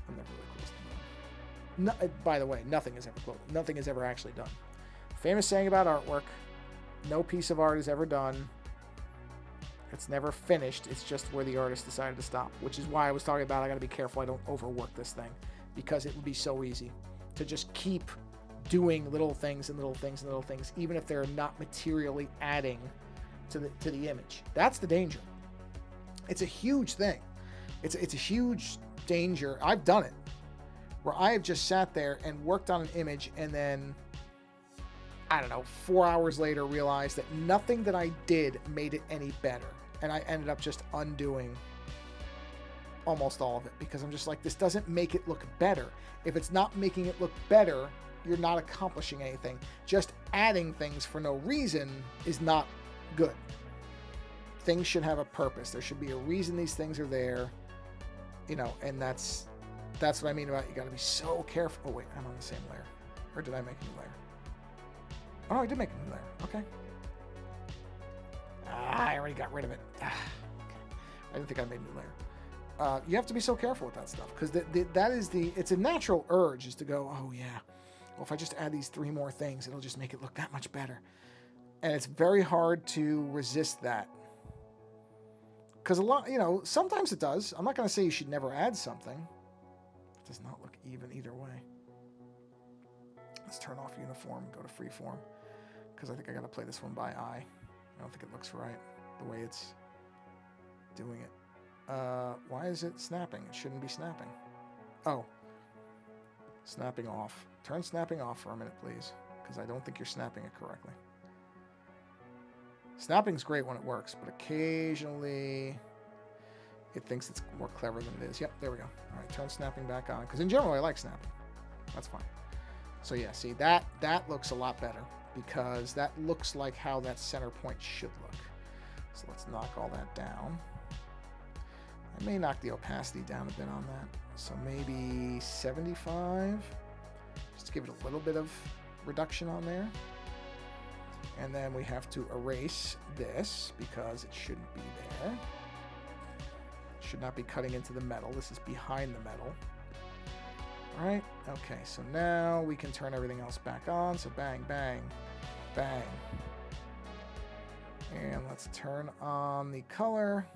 I'm never really close to done. No, by the way, nothing is ever close. Nothing is ever actually done. Famous saying about artwork, no piece of art is ever done. It's never finished. It's just where the artist decided to stop, which is why I was talking about I got to be careful I don't overwork this thing, because it would be so easy to just keep doing little things and little things and little things, even if they're not materially adding to the image. That's the danger. It's a huge thing. It's a huge danger. I've done it where I have just sat there and worked on an image, and then I don't know, 4 hours later realized that nothing that I did made it any better. And I ended up just undoing almost all of it because I'm just like, this doesn't make it look better. If it's not making it look better, you're not accomplishing anything. Just adding things for no reason is not good. Things should have a purpose. There should be a reason these things are there, you know, and that's what I mean about you got to be so careful. Oh, wait, I'm on the same layer. Or did I make a new layer? Oh, I did make a new layer. Okay. I already got rid of it. Okay. I didn't think I made a new layer. You have to be so careful with that stuff because it's a natural urge is to go, oh, yeah. Well, if I just add these 3 more things, it'll just make it look that much better. And it's very hard to resist that. Because a lot, you know, sometimes it does. I'm not going to say you should never add something. It does not look even either way. Let's turn off uniform, go to freeform. Because I think I got to play this one by eye. I don't think it looks right the way it's doing it. Why is it snapping? It shouldn't be snapping. Oh. Snapping off. Turn snapping off for a minute, please. Because I don't think you're snapping it correctly. Snapping's great when it works, but occasionally it thinks it's more clever than it is. Yep, there we go. All right, turn snapping back on. Because in general, I like snapping. That's fine. So yeah, see, that looks a lot better. Because that looks like how that center point should look. So let's knock all that down. I may knock the opacity down a bit on that. So maybe 75. Just to give it a little bit of reduction on there. And then we have to erase this because it shouldn't be there. It should not be cutting into the metal. This is behind the metal. All right, okay, so now we can turn everything else back on. So bang, bang, bang. And let's turn on the color.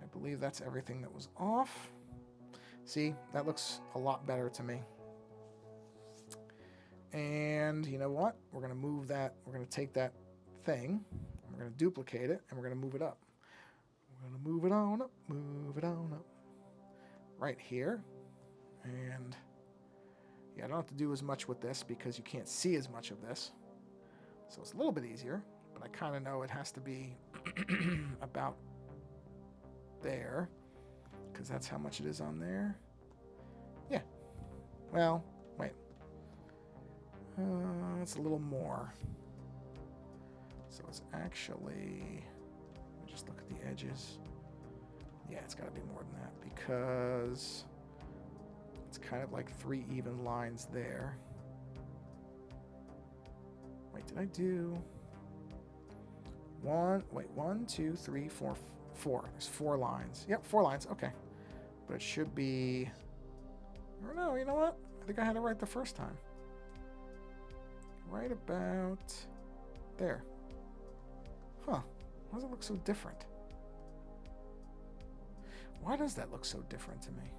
I believe that's everything that was off. See, that looks a lot better to me. And you know what? We're going to move that. We're going to take that thing. We're going to duplicate it, and we're going to move it up. We're going to move it on up, move it on up. Right here. And yeah, I don't have to do as much with this because you can't see as much of this. So it's a little bit easier, but I kind of know it has to be about there because that's how much it is on there. Yeah. Well, wait. It's a little more. So it's actually, let me just look at the edges. Yeah, it's got to be more than that because it's kind of like 3 even lines there. Wait, did I do one? Wait, 1, 2, 3, 4, 4. There's 4 lines. Yep, 4 lines. Okay. But it should be, or no, you know what? I think I had it right the first time. Right about there. Huh. Why does it look so different? Why does that look so different to me?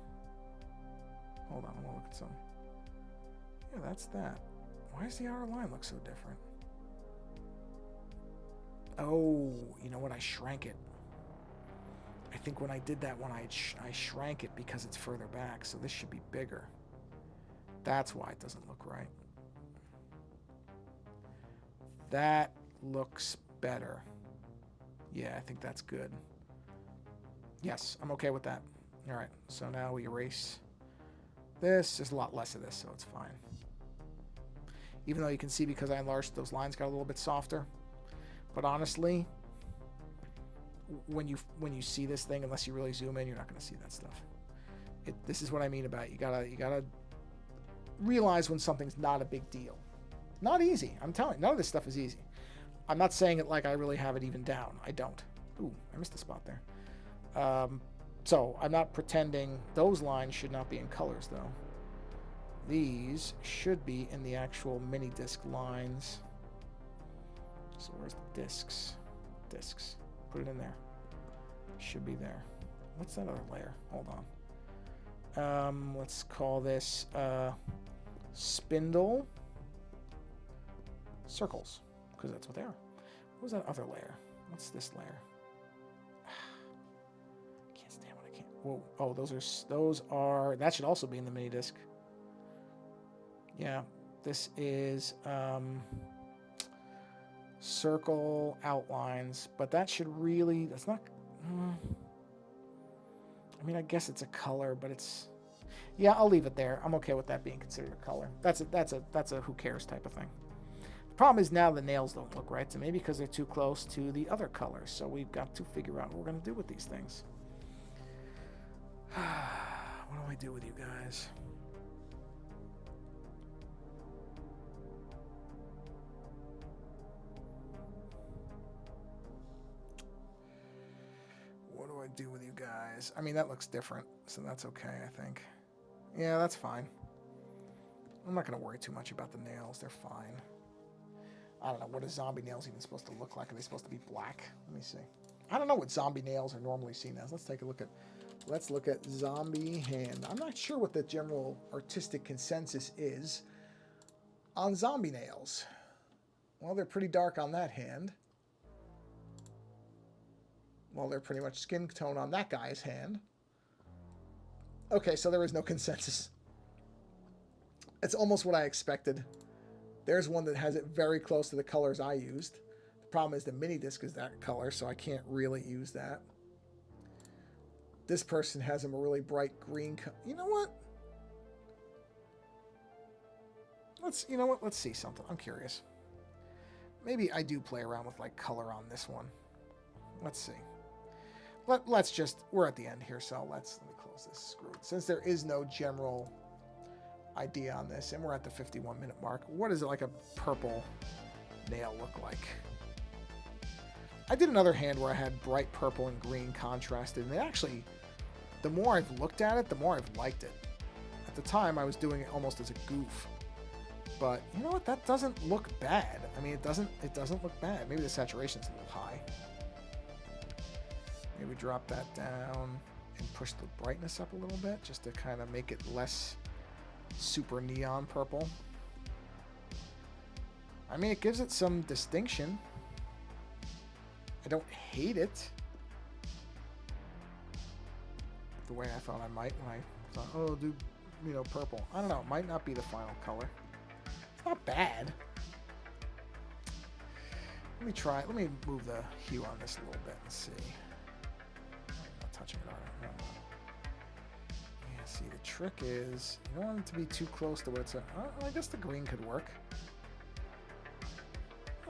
Hold on, I'm gonna look at some. Yeah, that's that. Why does the outer line look so different? Oh, you know what? I shrank it. I think when I did that one, I shrank it because it's further back, so this should be bigger. That's why it doesn't look right. That looks better. Yeah, I think that's good. Yes, I'm okay with that. All right, so now we erase this. There's a lot less of this, so it's fine. Even though you can see because I enlarged, those lines got a little bit softer. But honestly, when you see this thing, unless you really zoom in, you're not going to see that stuff. This is what I mean about it. You gotta realize when something's not a big deal. Not easy. I'm telling you, none of this stuff is easy. I'm not saying it like I really have it even down. I don't. Ooh, I missed a spot there. So I'm not pretending. Those lines should not be in colors, though. These should be in the actual mini disc lines. So where's the discs? Discs. Put it in there. Should be there. What's that other layer? Hold on. Let's call this spindle circles, because that's what they are. What was that other layer? What's this layer? Can't stand what I can't. Whoa! Oh, those are. That should also be in the mini disc. Yeah, This is circle outlines, but that should really, that's not, I mean, I guess it's a color, but it's, yeah, I'll leave it there. I'm okay with that being considered a color. That's a who cares type of thing. The problem is now the nails don't look right to me because they're too close to the other colors. So we've got to figure out what we're going to do with these things. What do I do with you guys? What do I do with you guys? I mean, that looks different, so that's okay, I think. Yeah, that's fine. I'm not going to worry too much about the nails. They're fine. I don't know. What are zombie nails even supposed to look like? Are they supposed to be black? Let me see. I don't know what zombie nails are normally seen as. Let's take a look at... Let's look at zombie hand. I'm not sure what the general artistic consensus is on zombie nails. Well, they're pretty dark on that hand. Well, they're pretty much skin tone on that guy's hand. Okay, so there is no consensus. It's almost what I expected. There's one that has it very close to the colors I used. The problem is the mini disc is that color, so I can't really use that. This person has him a really bright green. You know what? Let's see something. I'm curious. Maybe I do play around with like color on this one. Let's see. Let's just, we're at the end here, so let me close this. Screw it. Since there is no general idea on this, and we're at the 51-minute mark, what does like a purple nail look like? I did another hand where I had bright purple and green contrasted, and it actually, the more I've looked at it, the more I've liked it. At the time, I was doing it almost as a goof. But you know what? That doesn't look bad. I mean, it doesn't look bad. Maybe the saturation's a little high. Maybe drop that down and push the brightness up a little bit just to kind of make it less super neon purple. I mean, it gives it some distinction. I don't hate it the way I thought I might when I thought, oh, do, purple. I don't know. It might not be the final color. It's not bad. Let me try. Let me move the hue on this a little bit and see. I'm not touching it on it. No. Yeah, see, the trick is you don't want it to be too close to what it's at. I guess the green could work.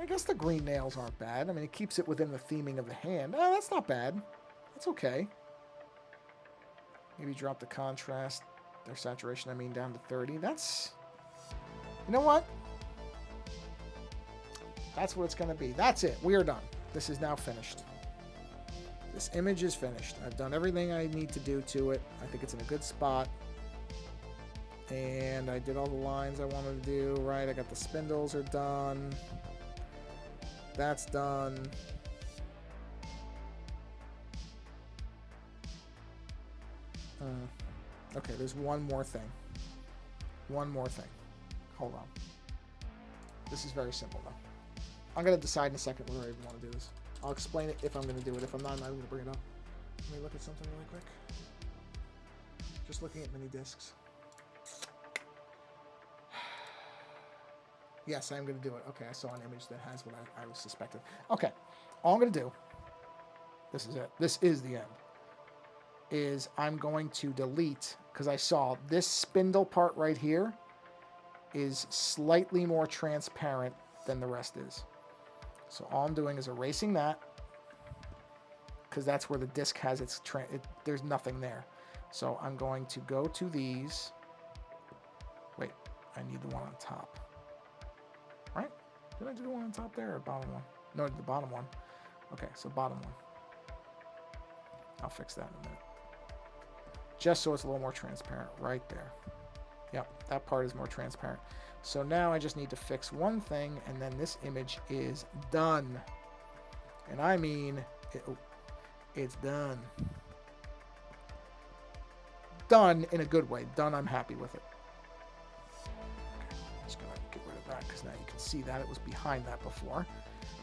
I guess the green nails aren't bad. I mean, it keeps it within the theming of the hand. Oh, that's not bad. That's okay. Maybe drop the contrast, their saturation, down to 30. That's, you know what? That's what it's going to be. That's it. We are done. This is now finished. This image is finished. I've done everything I need to do to it. I think it's in a good spot. And I did all the lines I wanted to do, right? I got the spindles are done. That's done. Okay, there's one more thing. One more thing. Hold on. This is very simple, though. I'm going to decide in a second whether I even want to do this. I'll explain it if I'm going to do it. If I'm not, I'm going to bring it up. Let me look at something really quick. Just looking at mini discs. Yes, I'm going to do it. Okay, I saw an image that has what I was suspected. Okay, all I'm going to do, this is it. This is the end. Is I'm going to delete, because I saw this spindle part right here is slightly more transparent than the rest is. So all I'm doing is erasing that, because that's where the disc has its, there's nothing there. So I'm going to go to these. Wait, I need the one on top. Right? Did I do the one on top there or bottom one? No, the bottom one. Okay, so bottom one. I'll fix that in a minute. Just so it's a little more transparent right there. Yep, that part is more transparent. So now I just need to fix one thing, and then this image is done. And I mean, it's done. Done in a good way. Done, I'm happy with it. Okay, I'm just going to get rid of that, because now you can see that it was behind that before.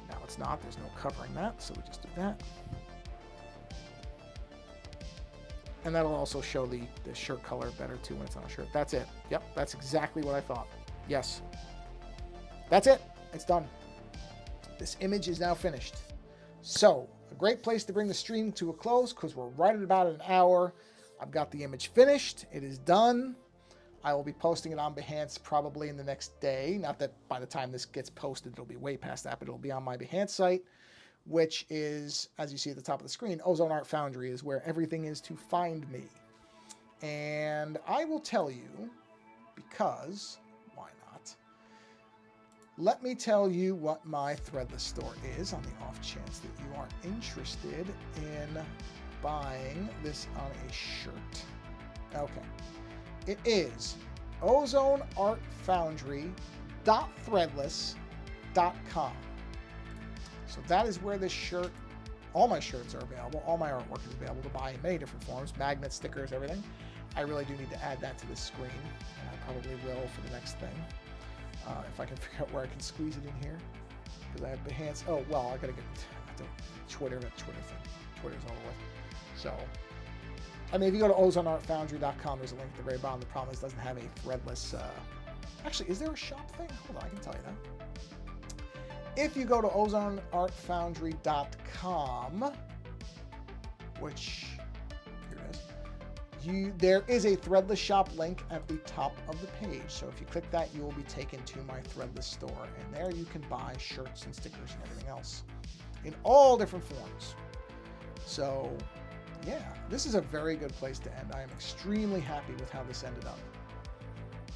Now it's not. There's no covering that, so we just do that. And that'll also show the shirt color better too when it's on a shirt. That's it. Yep, that's exactly what I thought. Yes. That's it. It's done. This image is now finished. So, a great place to bring the stream to a close because we're right at about an hour. I've got the image finished. It is done. I will be posting it on Behance probably in the next day. Not that by the time this gets posted, it'll be way past that, but it'll be on my Behance site, which is, as you see at the top of the screen, Ozone Art Foundry is where everything is to find me. And I will tell you, because why not? Let me tell you what my threadless store is on the off chance that you are interested in buying this on a shirt. Okay. It is ozoneartfoundry.threadless.com. So that is where this shirt, all my shirts are available. All my artwork is available to buy in many different forms, magnets, stickers, everything. I really do need to add that to this screen, and I probably will for the next thing. If I can figure out where I can squeeze it in here. Because I have Behance. Oh, well, I gotta get Twitter, that Twitter thing. Twitter's over with. So, I mean, if you go to ozoneartfoundry.com, there's a link at the very bottom. The problem is it doesn't have a threadless... Actually, is there a shop thing? Hold on, I can tell you that. If you go to ozoneartfoundry.com, which... Here it is. There is a threadless shop link at the top of the page. So if you click that, you will be taken to my threadless store. And there you can buy shirts and stickers and everything else in all different forms. So, yeah, this is a very good place to end. I am extremely happy with how this ended up.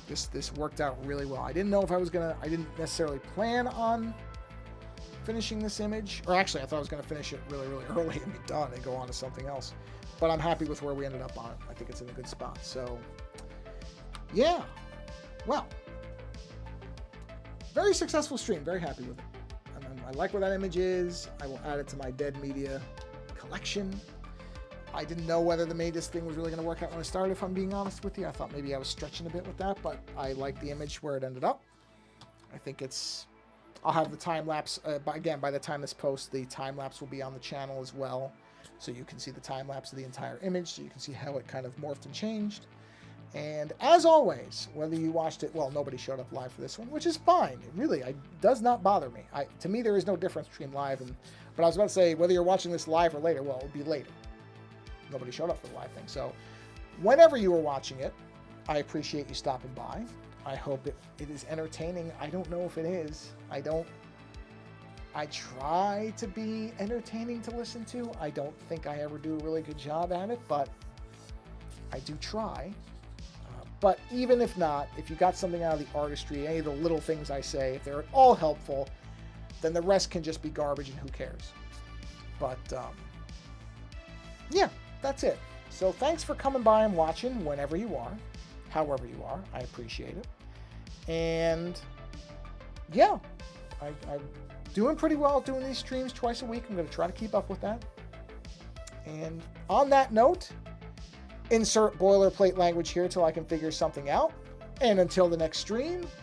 This worked out really well. I didn't know if I didn't necessarily plan on finishing this image. Or actually, I thought I was going to finish it really, really early and be done and go on to something else. But I'm happy with where we ended up on it. I think it's in a good spot. So, yeah. Well, very successful stream. Very happy with it. I like where that image is. I will add it to my dead media collection. I didn't know whether the Magus thing was really going to work out when I started, if I'm being honest with you. I thought maybe I was stretching a bit with that, but I like the image where it ended up. I think it's... I'll have the time-lapse... again, by the time this posts, the time-lapse will be on the channel as well. So you can see the time-lapse of the entire image, so you can see how it kind of morphed and changed. And as always, whether you watched it... Well, nobody showed up live for this one, which is fine. It really does not bother me. To me, there is no difference between live and... But I was about to say, whether you're watching this live or later, well, it will be later. Nobody showed up for the live thing. So whenever you were watching it, I appreciate you stopping by. I hope it is entertaining. I don't know if it is. I try to be entertaining to listen to. I don't think I ever do a really good job at it, but I do try. But even if not, if you got something out of the artistry, any of the little things I say, if they're at all helpful, then the rest can just be garbage and who cares. But, yeah, that's it. So thanks for coming by and watching whenever you are, however you are. I appreciate it. And, yeah, I'm doing pretty well doing these streams twice a week. I'm going to try to keep up with that. And on that note, insert boilerplate language here till I can figure something out. And until the next stream,